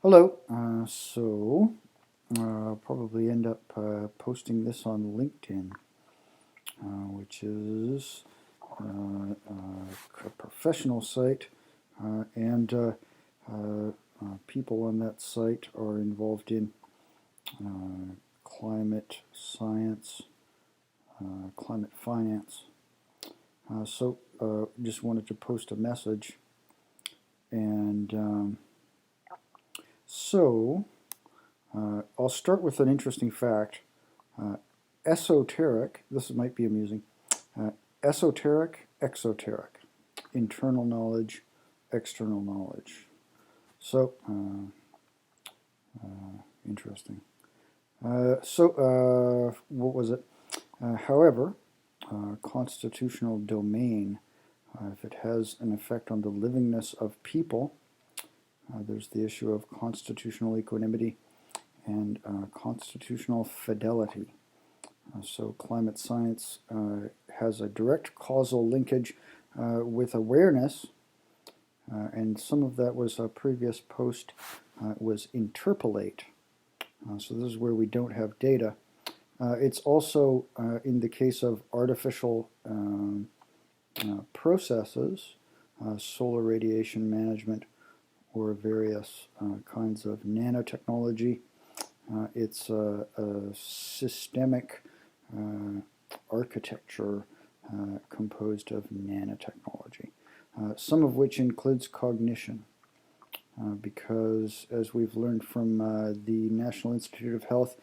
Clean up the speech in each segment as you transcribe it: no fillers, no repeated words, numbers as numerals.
Hello. I'll probably end up posting this on LinkedIn, which is a professional site, and people on that site are involved in climate science, climate finance. Just wanted to post a message, and so I'll start with an interesting fact. Uh, Esoteric, this might be amusing. Uh, Esoteric, exoteric, internal knowledge, external knowledge. So, interesting. What was it? However, constitutional domain, if it has an effect on the livingness of people, there's the issue of constitutional equanimity and constitutional fidelity. So climate science has a direct causal linkage with awareness, and some of that was a previous post was interpolate. So this is where we don't have data. It's also in the case of artificial processes, solar radiation management, or various kinds of nanotechnology. It's a systemic architecture composed of nanotechnology, some of which includes cognition. Because, as we've learned from the National Institute of Health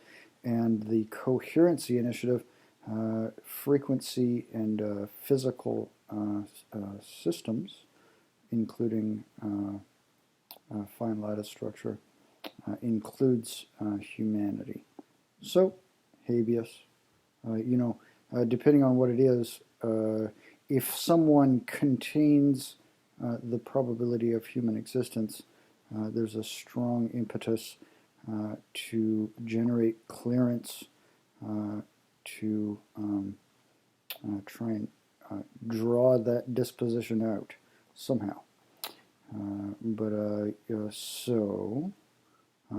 and the Coherency Initiative, frequency and physical systems, including fine lattice structure, includes humanity. So, habeas, depending on what it is, if someone contains the probability of human existence, there's a strong impetus to generate clearance to try and draw that disposition out somehow.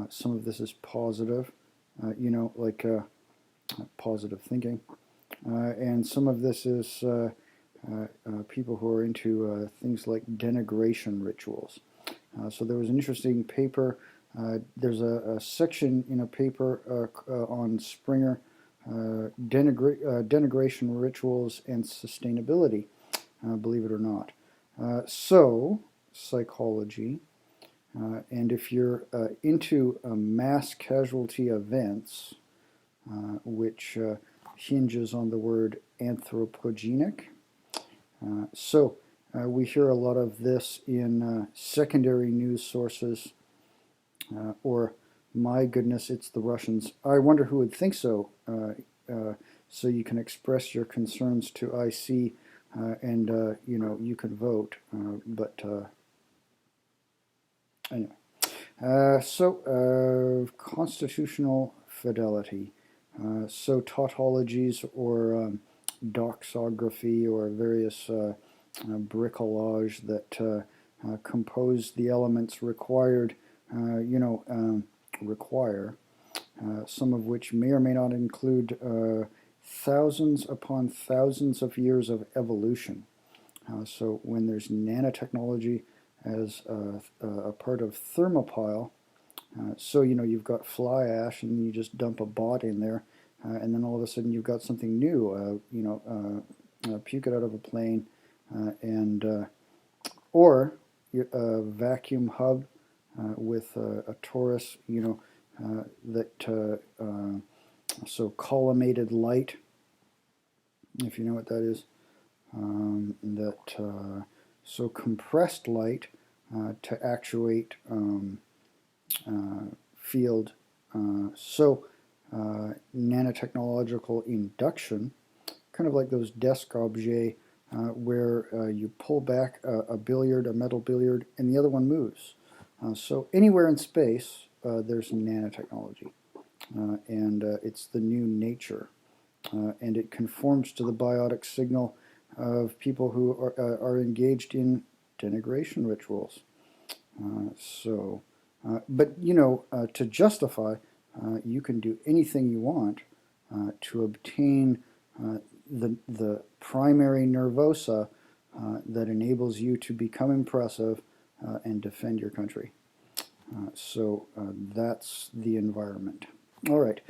Some of this is positive, like positive thinking. And some of this is people who are into things like denigration rituals. So there was an interesting paper. There's a section in a paper on Springer, denigration rituals and sustainability, believe it or not. Psychology. And if you're into mass casualty events, which hinges on the word anthropogenic. We hear a lot of this in secondary news sources, or my goodness, it's the Russians. I wonder who would think so. So you can express your concerns to IC, and you can vote. Anyway, constitutional fidelity. Tautologies or doxography or various bricolage that compose the elements required, require, some of which may or may not include thousands upon thousands of years of evolution. So when there's nanotechnology as a part of thermopile, you've got fly ash and you just dump a bot in there, and then all of a sudden you've got something new. Puke it out of a plane, or a vacuum hub with a torus, collimated light, if you know what that is. Compressed light to actuate field. Nanotechnological induction, kind of like those desk objets where you pull back a billiard, a metal billiard, and the other one moves. So anywhere in space, there's nanotechnology, and it's the new nature, and it conforms to the biotic signal of people who are engaged in denigration rituals. But to justify, you can do anything you want to obtain the primary nervosa that enables you to become impressive and defend your country. So that's the environment. All right.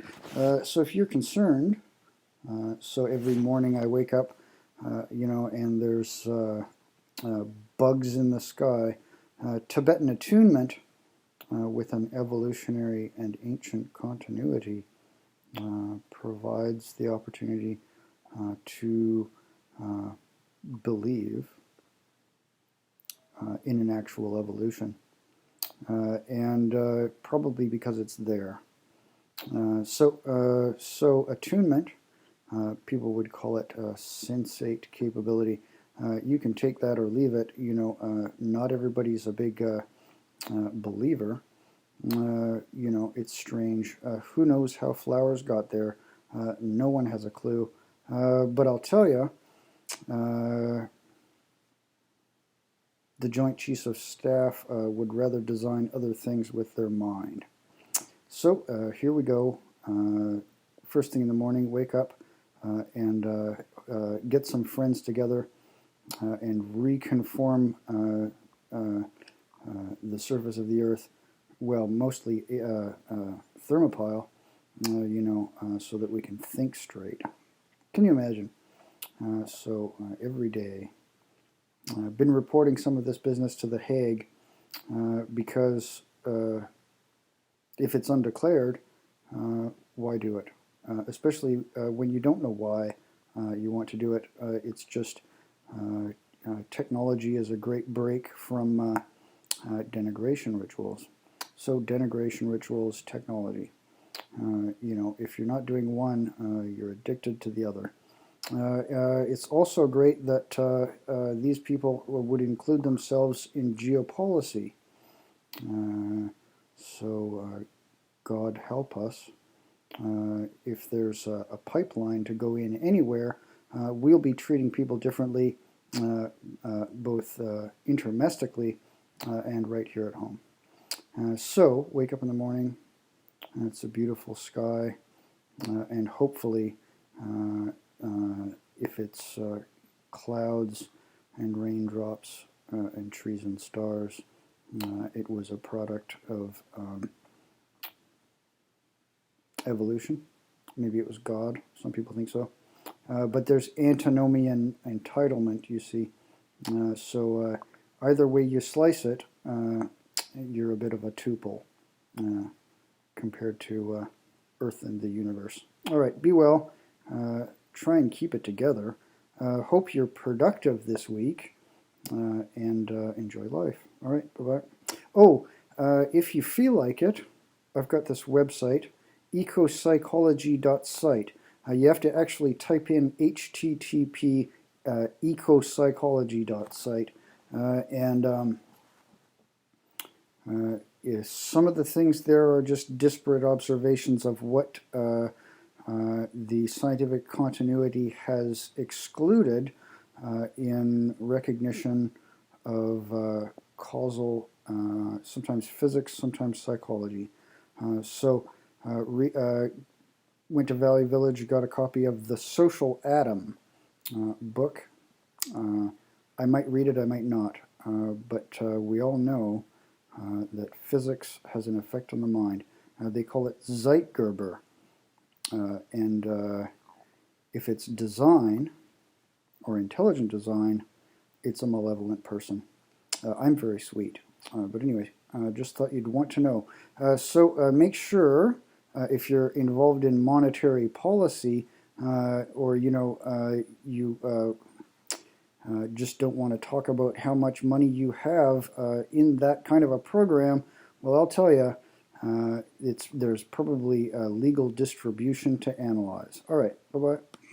So if you're concerned, so every morning I wake up, and there's bugs in the sky. Tibetan attunement with an evolutionary and ancient continuity provides the opportunity to believe in an actual evolution. And probably because it's there. So attunement, people would call it a sensate capability. You can take that or leave it. Not everybody's a big believer. It's strange. Who knows how flowers got there? No one has a clue. But I'll tell you, the Joint Chiefs of Staff would rather design other things with their mind. So here we go. First thing in the morning, wake up and get some friends together and reconform the surface of the Earth, well, mostly thermopile, so that we can think straight. Can you imagine? So every day. I've been reporting some of this business to The Hague because if it's undeclared, why do it? Especially when you don't know why you want to do it. It's just technology is a great break from denigration rituals. So denigration rituals, technology. If you're not doing one, you're addicted to the other. It's also great that these people would include themselves in geopolicy. So God help us. If there's a pipeline to go in anywhere, we'll be treating people differently, both intermestically and right here at home. So wake up in the morning, it's a beautiful sky, and hopefully if it's clouds and raindrops and trees and stars, it was a product of evolution. Maybe it was God. Some people think so. But there's antinomian entitlement, you see. So either way you slice it, you're a bit of a tuple compared to Earth and the universe. All right, be well. Try and keep it together. Hope you're productive this week and enjoy life. All right, bye-bye. Oh, if you feel like it, I've got this website, ecopsychology.site. You have to actually type in http ecopsychology.site. And some of the things there are just disparate observations of what the scientific continuity has excluded in recognition of causal, sometimes physics, sometimes psychology. Went to Valley Village, got a copy of The Social Atom book. I might read it, I might not, but we all know that physics has an effect on the mind. They call it Zeitgeber. And if it's design or intelligent design, it's a malevolent person. I'm very sweet. But anyway, just thought you'd want to know. So make sure if you're involved in monetary policy or, you just don't want to talk about how much money you have in that kind of a program, well, I'll tell you, there's probably a legal distribution to analyze. All right, bye-bye.